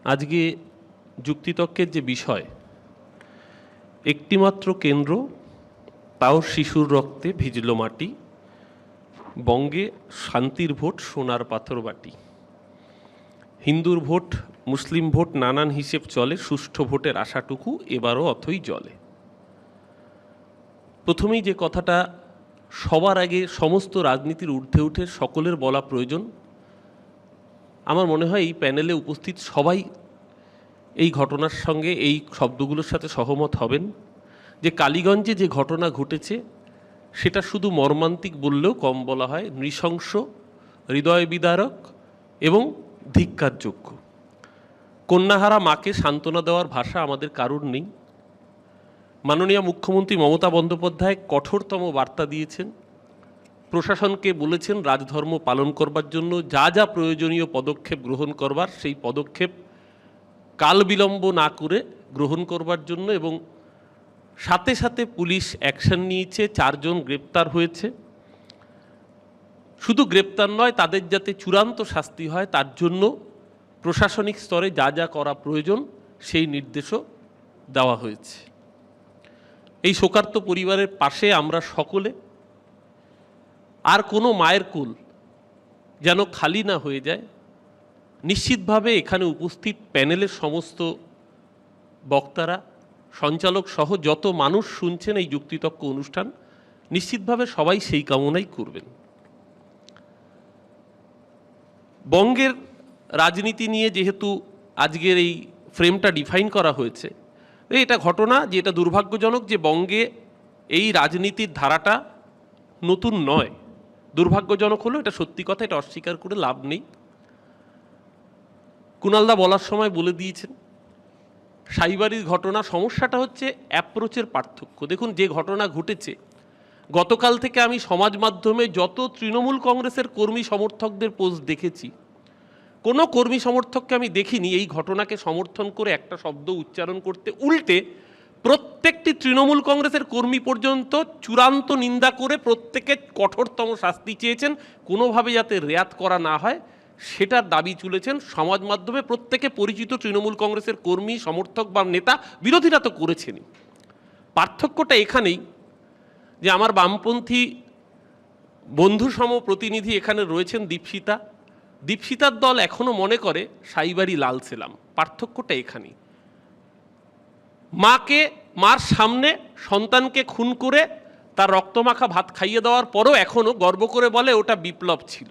আজকে যুক্তিতর্কের যে বিষয়, একটিমাত্র কেন্দ্র, তাও শিশুর রক্তে ভিজল মাটি, বঙ্গে শান্তির ভোট সোনার পাথর বাটি। হিন্দুর ভোট, মুসলিম ভোট নানান হিসেব চলে, সুষ্ঠু ভোটের আশাটুকু এবারও অথই জলে। প্রথমেই যে কথাটা সবার আগে সমস্ত রাজনীতির ঊর্ধ্বে উঠে সকলের বলা প্রয়োজন, আমার মনে হয় এই প্যানেলে উপস্থিত সবাই এই ঘটনার সঙ্গে এই শব্দগুলোর সাথে সহমত হবেন যে কালীগঞ্জে যে ঘটনা ঘটেছে সেটা শুধু মর্মান্তিক বললেও কম বলা হয়, নৃশংস, হৃদয় বিদারক এবং ধিক্কারযোগ্য। কন্যাহারা মাকে সান্ত্বনা দেওয়ার ভাষা আমাদের কারুর নেই। মাননীয় মুখ্যমন্ত্রী মমতা বন্দ্যোপাধ্যায় কঠোরতম বার্তা দিয়েছেন, প্রশাসনকে বলেছেন রাজধর্ম পালন করবার জন্য যা যা প্রয়োজনীয় পদক্ষেপ গ্রহণ করবার সেই পদক্ষেপ কাল বিলম্ব না করে গ্রহণ করবার জন্য, এবং সাথে সাথে পুলিশ অ্যাকশন নিয়েছে, 4 জন গ্রেপ্তার হয়েছে। শুধু গ্রেপ্তার নয়, তাদের যাতে চূড়ান্ত শাস্তি হয় তার জন্য প্রশাসনিক স্তরে যা যা করা প্রয়োজন সেই নির্দেশও দেওয়া হয়েছে। এই শোকার্ত পরিবারের পাশে আমরা সকলে, আর কোনো মায়ের কোল যেন খালি না হয়ে যায়, নিশ্চিতভাবে এখানে উপস্থিত প্যানেলের সমস্ত বক্তারা, সঞ্চালক সহ যত মানুষ শুনছেন এই যুক্তিতর্ক অনুষ্ঠান, নিশ্চিতভাবে সবাই সেই কামনাই করবেন। বঙ্গের রাজনীতি নিয়ে যেহেতু আজকের এই ফ্রেমটা ডিফাইন করা হয়েছে, এটা ঘটনা যে এটা দুর্ভাগ্যজনক যে বঙ্গে এই রাজনীতির ধারাটা নতুন নয়। দুর্ভাগ্যজনক হলো এটা সত্যি কথা, এটা অস্বীকার করে লাভ নেই। কুণালদা বলার সময় বলে দিয়েছেন সাইবারির ঘটনা, সমস্যাটা হচ্ছে অ্যাপ্রোচের পার্থক্য। দেখুন, যে ঘটনা ঘটেছে, গতকাল থেকে আমি সমাজ মাধ্যমে যত তৃণমূল কংগ্রেসের কর্মী সমর্থকদের পোস্ট দেখেছি, কোনো কর্মী সমর্থককে আমি দেখিনি এই ঘটনাকে সমর্থন করে একটা শব্দ উচ্চারণ করতে। উল্টে প্রত্যেকটি তৃণমূল কংগ্রেসের কর্মী পর্যন্ত চূড়ান্ত নিন্দা করে প্রত্যেকে কঠোরতম শাস্তি চেয়েছেন, কোনোভাবে যাতে রেয়াত করা না হয় সেটার দাবি তুলেছেন। সমাজ মাধ্যমে প্রত্যেকে পরিচিত তৃণমূল কংগ্রেসের কর্মী সমর্থক বা নেতা, বিরোধীরা তো করেছেনই। পার্থক্যটা এখানেই যে আমার বামপন্থী বন্ধুসম প্রতিনিধি এখানে রয়েছেন দীপশিতা, দীপশিতার দল এখনো মনে করে সাইবারি লাল সেলাম। পার্থক্যটা এখানেই। মার সামনে সন্তানকে খুন করে তার রক্তমাখা ভাত খাইয়ে দেওয়ার পরও এখনো গর্ব করে বলে ওটা বিপ্লব ছিল।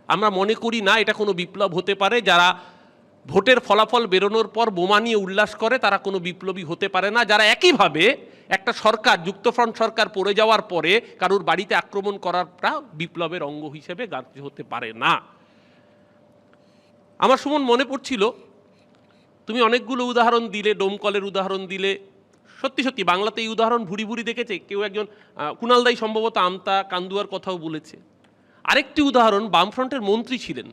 আমরা মনে করি না এটা কোনো বিপ্লব হতে পারে। যারা ভোটের ফলাফল বেরোনোর পর বোমা নিয়ে উল্লাস করে তারা কোনো বিপ্লবী হতে পারে না। যারা একইভাবে একটা সরকার, যুক্তফ্রন্ট সরকার পড়ে যাওয়ার পরে কারুর বাড়িতে আক্রমণ করাটা বিপ্লবের অঙ্গ হিসেবে গ্রাহ্য হতে পারে না। আমার সুমন মনে পড়ছিল, তুমি অনেকগুলো উদাহরণ দিলে, ডোমকলের উদাহরণ দিলে। সত্যি সত্যি বাংলাতে এই উদাহরণ ভুরি ভুরি দেখেছে। কেউ একজন, কুণালদাই সম্ভবত আমতা কান্দুয়ার কথাও বলেছে। আরেকটি উদাহরণ, বামফ্রন্টের মন্ত্রী ছিলেন,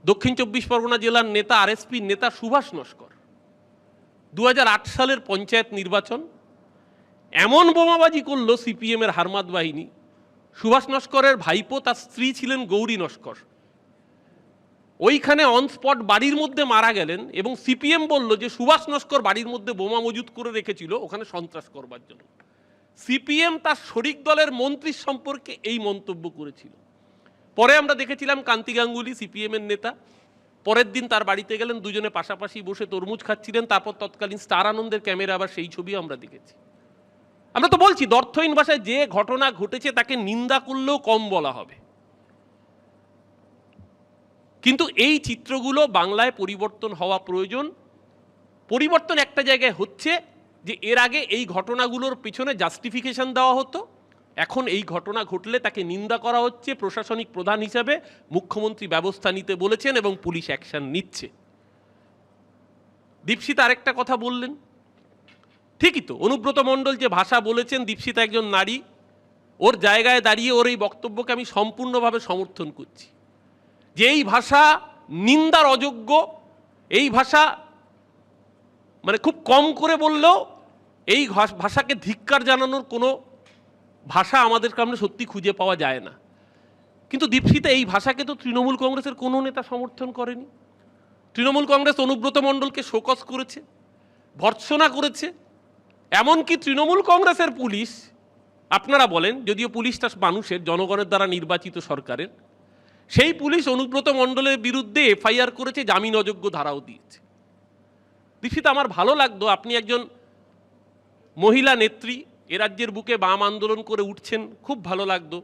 দক্ষিণ 24 পরগনা জেলার নেতা, আরএসপির নেতা সুভাষ নস্কর। 2008 সালের পঞ্চায়েত নির্বাচন, এমন বোমাবাজি করলো সিপিএমের হারমাদ বাহিনী। সুভাষ নস্করের ভাইপো, তার স্ত্রী ছিলেন গৌরী নস্কর, ওইখানে অন স্পট বাড়ির মধ্যে মারা গেলেন। এবং সিপিএম বলল যে সুভাষ নস্কর বাড়ির মধ্যে বোমা মজুত করে রেখেছিল ওখানে সন্ত্রাস করবার জন্য। সিপিএম তার শরিক দলের মন্ত্রীর সম্পর্কে এই মন্তব্য করেছিল। পরে আমরা দেখেছিলাম কান্তি গাঙ্গুলি, সিপিএমের নেতা, পরের দিন তার বাড়িতে গেলেন, দুজনে পাশাপাশি বসে তরমুজ খাচ্ছিলেন। তারপর তৎকালীন স্টার আনন্দের ক্যামেরা আবার সেই ছবি আমরা দেখেছি। আমরা তো বলছি দর্থহীন ভাষায় যে ঘটনা ঘটেছে তাকে নিন্দা করলেও কম বলা হবে। কিন্তু এই চিত্রগুলো বাংলায় পরিবর্তন হওয়া প্রয়োজন। পরিবর্তন একটা জায়গায় হচ্ছে যে এর আগে এই ঘটনাগুলোর পিছনে জাস্টিফিকেশন দেওয়া হতো, এখন এই ঘটনা ঘটলে তাকে নিন্দা করা হচ্ছে। প্রশাসনিক প্রধান হিসাবে মুখ্যমন্ত্রী ব্যবস্থা নিতে বলেছেন এবং পুলিশ অ্যাকশন নিচ্ছে। দীপশিতা আরেকটা কথা বললেন, ঠিকই তো, অনুব্রত মণ্ডল যে ভাষা বলেছেন, দীপশিতা একজন নারী, ওর জায়গায় দাঁড়িয়ে ওর এই বক্তব্যকে আমি সম্পূর্ণভাবে সমর্থন করছি। যে এই ভাষা নিন্দার অযোগ্য, এই ভাষা মানে খুব কম করে বললেও এই ভাষাকে ধিক্কার জানানোর কোনো ভাষা আমাদের সামনে সত্যি খুঁজে পাওয়া যায় না। কিন্তু দীপশিতা এই ভাষাকে তো তৃণমূল কংগ্রেসের কোনো নেতা সমর্থন করেনি। তৃণমূল কংগ্রেস অনুব্রত মণ্ডলকে শোকজ করেছে, ভর্ৎসনা করেছে। এমনকি তৃণমূল কংগ্রেসের পুলিশ, আপনারা বলেন, যদিও পুলিশটা মানুষের, জনগণের দ্বারা নির্বাচিত সরকারের, সেই পুলিশ অনুব্রত মণ্ডলের বিরুদ্ধে এফআইআর করেছে, জামিন অযোগ্য ধারাও দিয়েছে। দীক্ষিত, আমার ভালো লাগতো, আপনি একজন মহিলা নেত্রী, এ রাজ্যের বুকে বাম আন্দোলন করে উঠছেন, খুব ভালো লাগতো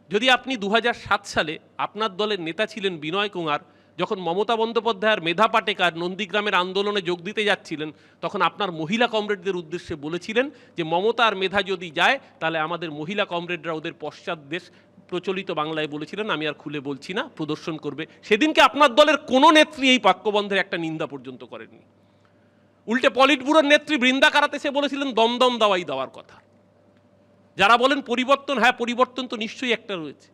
যদি আপনি 2007 সালে আপনার দলের নেতা ছিলেন বিনয় কুমার, যখন মমতা বন্দ্যোপাধ্যায়ের মেধা পাটেকার নন্দীগ্রামের আন্দোলনে যোগ দিতে যাচ্ছিলেন, তখন আপনার মহিলা কমরেডদের উদ্দেশ্যে বলেছিলেন যে মমতা আর মেধা যদি যায় তাহলে আমাদের মহিলা কমরেডরা ওদের পশ্চাৎ দেশ, প্রচলিত বাংলায় বলেছিলেন, আমি আর খুলে বলছি না, প্রদর্শন করবে। সেদিনকে আপনার দলের কোনো নেত্রী এই বাক্যবন্ধের একটা নিন্দা পর্যন্ত করেননি। উল্টে পলিট ব্যুরোর নেত্রী বৃন্দা কারাতে সে বলেছিলেন দমদম দাওয়াই দেওয়ার কথা। যারা বলেন পরিবর্তন, হ্যাঁ পরিবর্তন তো নিশ্চয়ই একটা রয়েছে।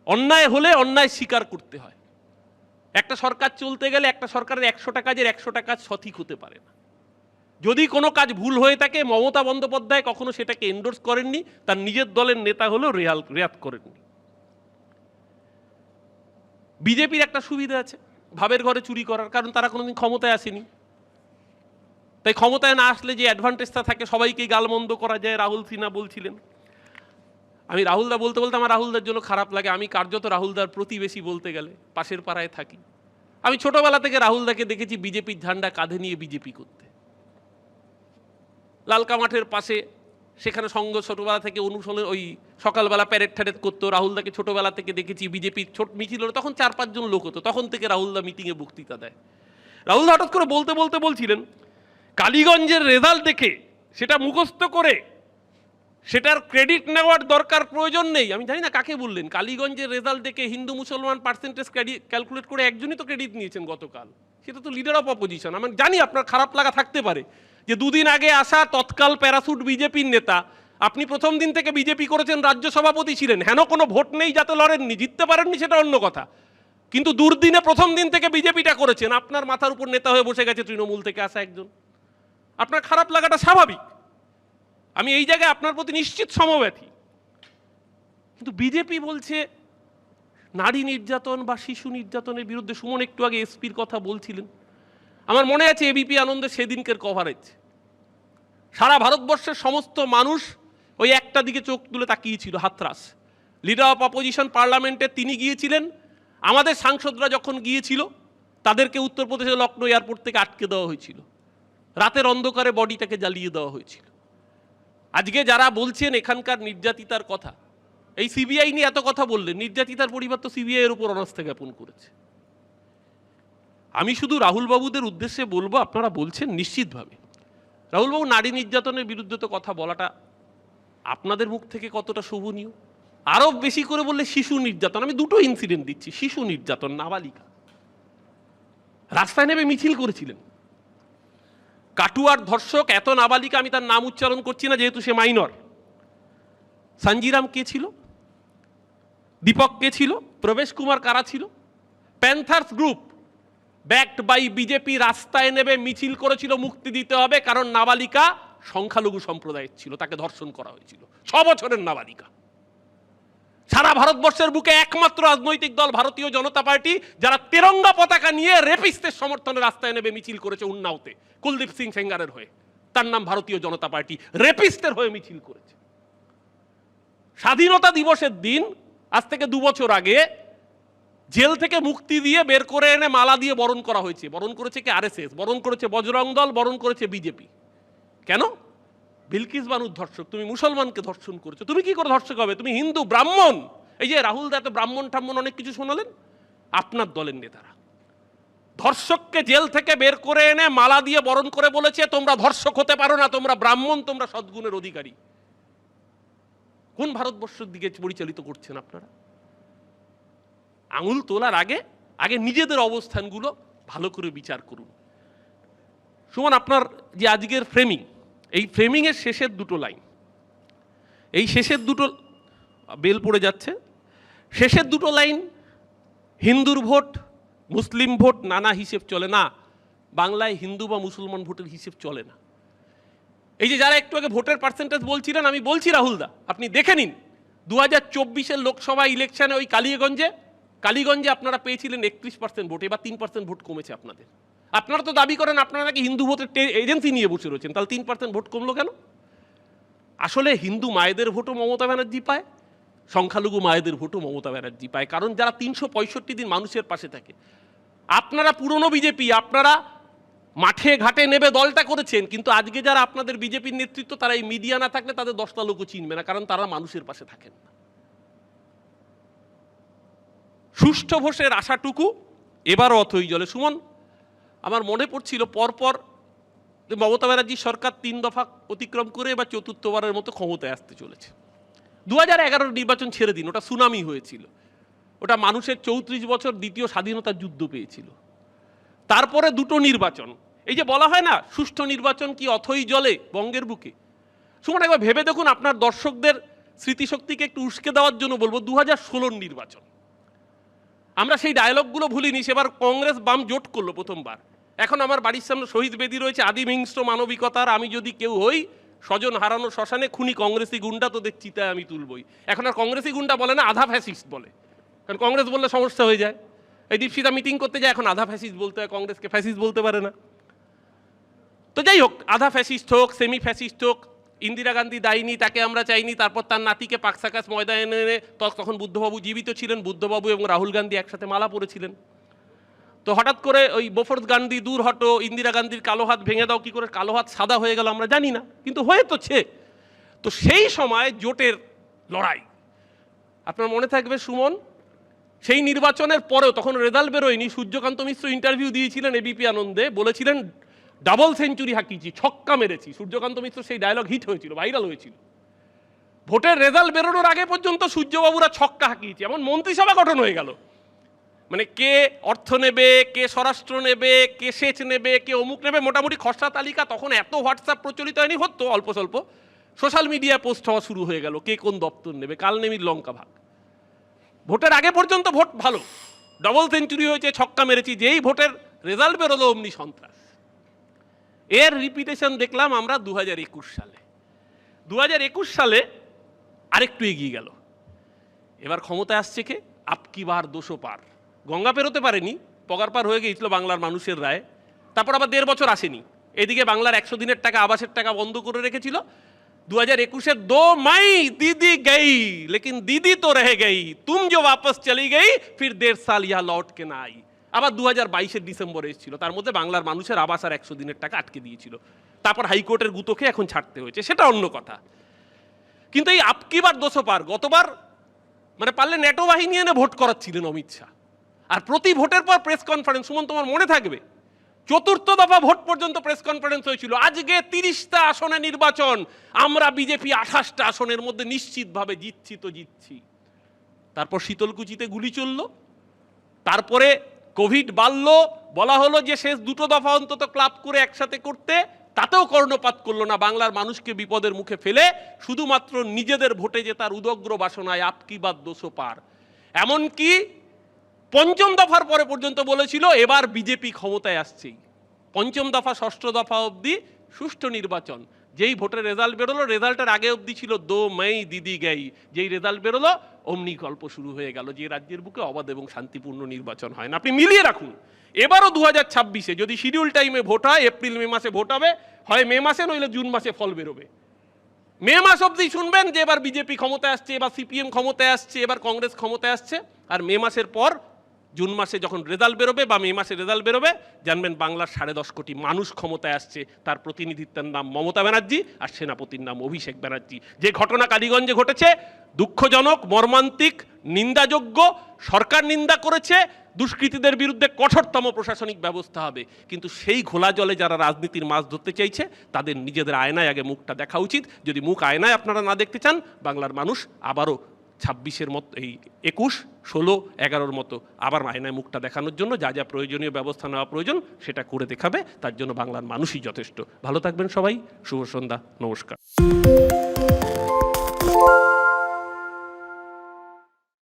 অন্যায় হলে অন্যায় স্বীকার করতে হয়। একটা সরকার চলতে গেলে একটা সরকারের 100টা কাজের 100টা কাজ সঠিক হতে পারে না। যদি কোনো কাজ ভুল হয়ে থাকে, মমতা বন্দ্যোপাধ্যায় কখনো সেটাকে এন্ডোর্স করেননি, তার নিজের দলের নেতা হলেও রেয়াত করেননি। বিজেপির একটা সুবিধা আছে ভাবের ঘরে চুরি করার, কারণ তারা কোনোদিন ক্ষমতায় আসেনি। তাই ক্ষমতায় না আসলে যে অ্যাডভান্টেজটা থাকে, সবাইকেই গালমন্দ করা যায়। রাহুল সিনহা বলছিলেন, আমি রাহুলদা বলতে বলতে আমার রাহুলদার জন্য খারাপ লাগে। আমি কার্যত রাহুলদার প্রতিবেশী বলতে গেলে, পাশের পাড়ায় থাকি। আমি ছোটবেলা থেকে রাহুলদাকে দেখেছি বিজেপির ঝান্ডা কাঁধে নিয়ে বিজেপি করতে। লালকা মাঠের পাশে, সেখানে সঙ্গ ছোটবেলা থেকে অনুশীলন, ওই সকালবেলা প্যারেড ট্যারেড করতো। রাহুলদাকে ছোটবেলা থেকে দেখেছি, বিজেপির ছোট মিছিল হলো তখন 4-5 জন লোক হতো, তখন থেকে রাহুলদা মিটিংয়ে বক্তৃতা দেয়। রাহুলদা হঠাৎ করে বলতে বলতে বলছিলেন, কালীগঞ্জের রেজাল্ট দেখে সেটা মুখস্থ করে সেটার ক্রেডিট নেওয়ার দরকার প্রয়োজন নেই। আমি জানি না কাকে বললেন। কালীগঞ্জের রেজাল্ট দেখে হিন্দু মুসলমান পার্সেন্টেজ ক্যালকুলেট করে একজনই তো ক্রেডিট নিয়েছেন গতকাল, সেটা তো লিডার অফ অপোজিশন। আমি জানি আপনার খারাপ লাগা থাকতে পারে যে দুদিন আগে আসা তৎকাল প্যারাসুট বিজেপির নেতা, আপনি প্রথম দিন থেকে বিজেপি করেছেন, রাজ্য সভাপতি ছিলেন, হেন কোনো ভোট নেই যাতে লড়েননি, জিততে পারেননি সেটা অন্য কথা, কিন্তু দুর্দিনে প্রথম দিন থেকে বিজেপিটা করেছেন। আপনার মাথার উপর নেতা হয়ে বসে গেছে তৃণমূল থেকে আসা একজন, আপনার খারাপ লাগাটা স্বাভাবিক। আমি এই জায়গায় আপনার প্রতি নিশ্চিত সমব্যথী। কিন্তু বিজেপি বলছে নারী নির্যাতন বা শিশু নির্যাতনের বিরুদ্ধে। সুমন একটু আগে এসপির কথা বলছিলেন, আমার মনে আছে এবিপি আনন্দে সেদিনকের কভারেজ, সারা ভারতবর্ষের সমস্ত মানুষ ওই একটা দিকে চোখ তুলে তাকিয়েছিল, হাতরাস। লিডার অফ অপোজিশন পার্লামেন্টে তিনি গিয়েছিলেন, আমাদের সাংসদরা যখন গিয়েছিল তাদেরকে উত্তরপ্রদেশের লখনৌ এয়ারপোর্ট থেকে আটকে দেওয়া হয়েছিল, রাতের অন্ধকারে বডিটাকে জ্বালিয়ে দেওয়া হয়েছিল। আজকে যারা বলছেন এখানকার নির্যাতিতার কথা, এই সিবিআই নিয়ে এত কথা বললেন, নির্যাতিতার পরিবার তো সিবিআই এর উপর অনাস্থা জ্ঞাপন করেছে। আমি শুধু রাহুলবাবুদের উদ্দেশ্যে বলবো, আপনারা বলছেন নিশ্চিতভাবে, রাহুলবাবু নারী নির্যাতনের বিরুদ্ধে তো কথা বলাটা আপনাদের মুখ থেকে কতটা শোভনীয়। আরও বেশি করে বললে শিশু নির্যাতন, আমি দুটো ইনসিডেন্ট দিচ্ছি। শিশু নির্যাতন, নাবালিকা রাস্তায় নেমে মিছিল করেছিলেন, কাটুয়ার ধর্ষক, এত নাবালিকা, আমি তার নাম উচ্চারণ করছি না যেহেতু সে মাইনর। সঞ্জিরাম কে ছিল, দীপক কে ছিল, প্রবেশ কুমার কারা ছিল? Panthers group backed by BJP রাস্তায় নেমে মিছিল করেছিল, মুক্তি দিতে হবে, কারণ নাবালিকা সংখ্যালঘু সম্প্রদায়ের ছিল, তাকে ধর্ষণ করা হয়েছিল। 6 বছরের নাবালিকা। সারা ভারতবর্ষের বুকে একমাত্র রাজনৈতিক দল ভারতীয় জনতা পার্টি যারা তেরঙ্গা পতাকা নিয়ে রেপিস্টের সমর্থনে রাস্তায় নেমে মিছিল করেছে উন্নাওতে, কুলদীপ সিং সেঙ্গারের হয়ে, তার নাম ভারতীয় জনতা পার্টি, রেপিস্টের হয়ে মিছিল করেছে। স্বাধীনতা দিবসের দিন, আজ থেকে 2 বছর আগে, জেল থেকে মুক্তি দিয়ে বের করে এনে মালা দিয়ে বরণ করা হয়েছে। বরণ করেছে কি আরএসএস, বরণ করেছে বজরং দল, বরণ করেছে বিজেপি। কেন? বিলকিস বানুর ধর্ষক, তুমি মুসলমানকে ধর্ষণ করেছো, তুমি কি করে ধর্ষক হবে? তুমি হিন্দু ব্রাহ্মণ। এই যে রাহুল দা তো ব্রাহ্মণ ঠাম্মন অনেক কিছু শোনালেন, আপনার দলের নেতারা ধর্ষককে জেল থেকে বের করে এনে মালা দিয়ে বরণ করে বলেছে তোমরা ধর্ষক হতে পারো না, তোমরা ব্রাহ্মণ, তোমরা সদ্গুণের অধিকারী। কোন ভারতবর্ষের দিকে পরিচালিত করছেন আপনারা? আঙুল তোলার আগে আগে নিজেদের অবস্থানগুলো ভালো করে বিচার করুন। সুমন, আপনার যে আজকের ফ্রেমিং, এই ফ্রেমিংয়ের শেষের দুটো লাইন, এই শেষের দুটো, বেল পড়ে যাচ্ছে, শেষের দুটো লাইন, হিন্দুর ভোট মুসলিম ভোট নানা হিসেব চলে না, বাংলায় হিন্দু বা মুসলমান ভোটের হিসেব চলে না। এই যে যারা একটু আগে ভোটের পার্সেন্টেজ বলছিলেন, আমি বলছি রাহুলদা, আপনি দেখে নিন 2024-এর লোকসভা ইলেকশনে ওই কালিয়াগঞ্জে কালীগঞ্জে আপনারা পেয়েছিলেন 31% ভোট, এবার 3% ভোট কমেছে আপনাদের। আপনারা তো দাবি করেন আপনারা নাকি হিন্দু ভোটের এজেন্সি নিয়ে বসে রয়েছেন, তাহলে 3% ভোট কমলো কেন? আসলে হিন্দু মায়েদের ভোটও মমতা ব্যানার্জি পায়, সংখ্যালঘু মায়েদের ভোটও মমতা ব্যানার্জি পায়, কারণ যারা 365 দিন মানুষের পাশে থাকে। আপনারা পুরনো বিজেপি, আপনারা মাঠে ঘাটে নেবে দলটা করেছেন, কিন্তু আজকে যারা আপনাদের বিজেপির নেতৃত্ব তারা এই মিডিয়া না থাকলে তাদের 10টা লোকও চিনবে না, কারণ তারা মানুষের পাশে থাকেন না। সুষ্ঠু ভোটের আশাটুকু এবারও অথই জলে। সুমন, আমার মনে পড়ছিল পরপর মমতা ব্যানার্জি সরকার 3 দফা অতিক্রম করে এবার চতুর্থবারের মতো ক্ষমতায় আসতে চলেছে। 2011 নির্বাচন ছেড়ে দিন, ওটা সুনামি হয়েছিল, ওটা মানুষের 34 বছর দ্বিতীয় স্বাধীনতার যুদ্ধ পেয়েছিল। তারপরে দুটো নির্বাচন, এই যে বলা হয় না সুষ্ঠু নির্বাচন কি অথই জলে বঙ্গের বুকে। সুমন, একবার ভেবে দেখুন, আপনার দর্শকদের স্মৃতিশক্তিকে একটু উস্কে দেওয়ার জন্য বলবো 2016 নির্বাচন। আমরা সেই ডায়লগগুলো ভুলিনি, সেবার কংগ্রেস বাম জোট করলো প্রথমবার। এখন আমার বাড়ির সামনে শহীদ বেদি রয়েছে, আদিম হিংস্র মানবিকতার আমি যদি কেউ হই, স্বজন হারানো শ্মশানে খুনি কংগ্রেসি গুন্ডা তোদের চিতায় আমি তুলবই। এখন আর কংগ্রেসি গুন্ডা বলে না, আধা ফ্যাসিস্ট বলে, কারণ কংগ্রেস বললে সমস্যা হয়ে যায়। এই দীপশিতা মিটিং করতে যায়, এখন আধা ফ্যাসিস্ট বলতে হয়, কংগ্রেসকে ফ্যাসিস্ট বলতে পারে না। তো যাই হোক, আধা ফ্যাসিস্ট হোক, সেমি ফ্যাসিস্ট হোক, ইন্দিরা গান্ধী দায়নি, তাকে আমরা চাইনি, তারপর তার নাতিকে পাকসাকাশ ময়দানে এনে, তখন বুদ্ধবাবু জীবিত ছিলেন, বুদ্ধবাবু এবং রাহুল গান্ধী একসাথে মালা পরেছিলেন। তো হঠাৎ করে ওই বোফোর্স গান্ধী দূর হটো, ইন্দিরা গান্ধীর কালো হাত ভেঙে দাও, কি করে কালো হাত সাদা হয়ে গেল আমরা জানি না, কিন্তু হয়েছে। তো সেই সময় জোটের লড়াই আপনার মনে থাকবে সুমন, সেই নির্বাচনের পরেও তখন রেজাল্ট বেরোয়নি, সূর্যকান্ত মিশ্র ইন্টারভিউ দিয়েছিলেন এবিপি আনন্দে, বলেছিলেন ডাবল সেঞ্চুরি হাঁকিয়েছি, ছক্কা মেরেছি। সূর্যকান্ত মিশ্র সেই ডায়লগ হিট হয়েছিল, ভাইরাল হয়েছিল। ভোটের রেজাল্ট বেরোনোর আগে পর্যন্ত সূর্যবাবুরা ছক্কা হাঁকিয়েছে, এমন মন্ত্রিসভা গঠন হয়ে গেল। মানে কে অর্থ নেবে, কে স্বরাষ্ট্র নেবে, কে সেচ নেবে, কে অমুক নেবে, মোটামুটি খসড়া তালিকা। তখন এত হোয়াটসঅ্যাপ প্রচলিত হয়নি, হতো অল্প স্বল্প, সোশ্যাল মিডিয়ায় পোস্ট হওয়া শুরু হয়ে গেল, কে কোন দপ্তর নেবে, কাল নেমির লঙ্কা ভাগ। ভোটের আগে পর্যন্ত ভোট ভালো, ডবল সেঞ্চুরি হয়েছে, ছক্কা মেরেছি, যেই ভোটের রেজাল্ট বেরোলো অমনি সন্ত্রাস। এর রিপিটেশন দেখলাম আমরা 2021 সালে। 2021 সালে আরেকটু এগিয়ে গেল, এবার ক্ষমতায় আসছে কে? আপকি বার 200 পার। গঙ্গা পেরোতে পারেনি, পগার পার হয়ে গিয়েছিল বাংলার মানুষের রায়। তারপর আবার 1.5 বছর আসেনি, এদিকে বাংলার 100 দিনের টাকা, আবাসের টাকা বন্ধ করে রেখেছিল। 2021 2 मई दीदी गई लेकिन दीदी तो रह गई, तुम जो वापस चली गई फिर 1.5 साल यहाँ लौट के ना आई। আবার 2022 ডিসেম্বরে এসেছিল, তার মধ্যে বাংলার মানুষের আবাস আর 100 দিনের টাকা আটকে দিয়েছিল। তারপর হাইকোর্টের গুতোকে এখন ছাড়তে হয়েছে, সেটা অন্য কথা। কিন্তু এই আপকি বার 200 পার, গতবার মানে পারলে নেটো বাহিনী এনে ভোট করাচ্ছিলেন অমিত শাহ, আর প্রতি ভোটের পর প্রেস কনফারেন্স। সুমন, তোমার মনে থাকবে 4র্থ দফা ভোট পর্যন্ত প্রেস কনফারেন্স হয়েছিল। আজকে 30টা আসনে নির্বাচন, আমরা বিজেপি 28টা আসনের মধ্যে নিশ্চিতভাবে জিতছি তো জিতছি। তারপর শীতলকুচিতে গুলি চলল, তারপরে কোভিড বাড়ল, বলা হলো যে শেষ 2টো দফা অন্তত ক্লাব করে একসাথে করতে, তাতেও কর্ণপাত করলো না। বাংলার মানুষকে বিপদের মুখে ফেলে শুধুমাত্র নিজেদের ভোটে জেতার উদগ্র বাসনায় আপকি বাদ 200 পার। এমনকি 5ম দফার পরে পর্যন্ত বলেছিল এবার বিজেপি ক্ষমতায় আসছেই। 5ম দফা 6ষ্ঠ দফা অবধি সুষ্ঠু নির্বাচন। যেই ভোটের রেজাল্ট বেরোলো, রেজাল্টের আগে অবধি ছিল 2 मई দিদি গাই, যেই রেজাল্ট বেরোলো অমনি গল্প শুরু হয়ে গেল যে রাজ্যের বুকে অবাধ এবং শান্তিপূর্ণ নির্বাচন হয় না। আপনি মিলিয়ে রাখুন, এবারও 2026-এ যদি শিডিউল টাইমে ভোট হয়, এপ্রিল মে মাসে ভোট হবে, হয় মে মাসে নইলে জুন মাসে ফল বেরোবে। মে মাস অবধি শুনবেন যে এবার বিজেপি ক্ষমতায় আসছে, এবার সিপিএম ক্ষমতায় আসছে, এবার কংগ্রেস ক্ষমতায় আসছে। আর মে মাসের পর জুন মাসে যখন রেজাল্ট বেরোবে বা মে মাসে রেজাল্ট বেরোবে, জানবেন বাংলার 10.5 কোটি মানুষ ক্ষমতায় আসছে। তার প্রতিনিধিত্বের নাম মমতা ব্যানার্জি, আর সেনাপতির নাম অভিষেক ব্যানার্জি। যে ঘটনা কালীগঞ্জে ঘটেছে দুঃখজনক, মর্মান্তিক, নিন্দাযোগ্য। সরকার নিন্দা করেছে, দুষ্কৃতীদের বিরুদ্ধে কঠোরতম প্রশাসনিক ব্যবস্থা হবে। কিন্তু সেই ঘোলা জলে যারা রাজনীতির মাছ ধরতে চাইছে, তাদের নিজেদের আয়নায় আগে মুখটা দেখা উচিত। যদি মুখ আয়নায় আপনারা না দেখতে চান, বাংলার মানুষ আবারও 26-এর মতো, এই 21, 16, 11-র মতো আবার আয়নায় মুখটা দেখানোর জন্য যা যা প্রয়োজনীয় ব্যবস্থা নেওয়া প্রয়োজন সেটা করে দেখাবে। তার জন্য বাংলার মানুষই যথেষ্ট। ভালো থাকবেন সবাই, শুভ সন্ধ্যা, নমস্কার।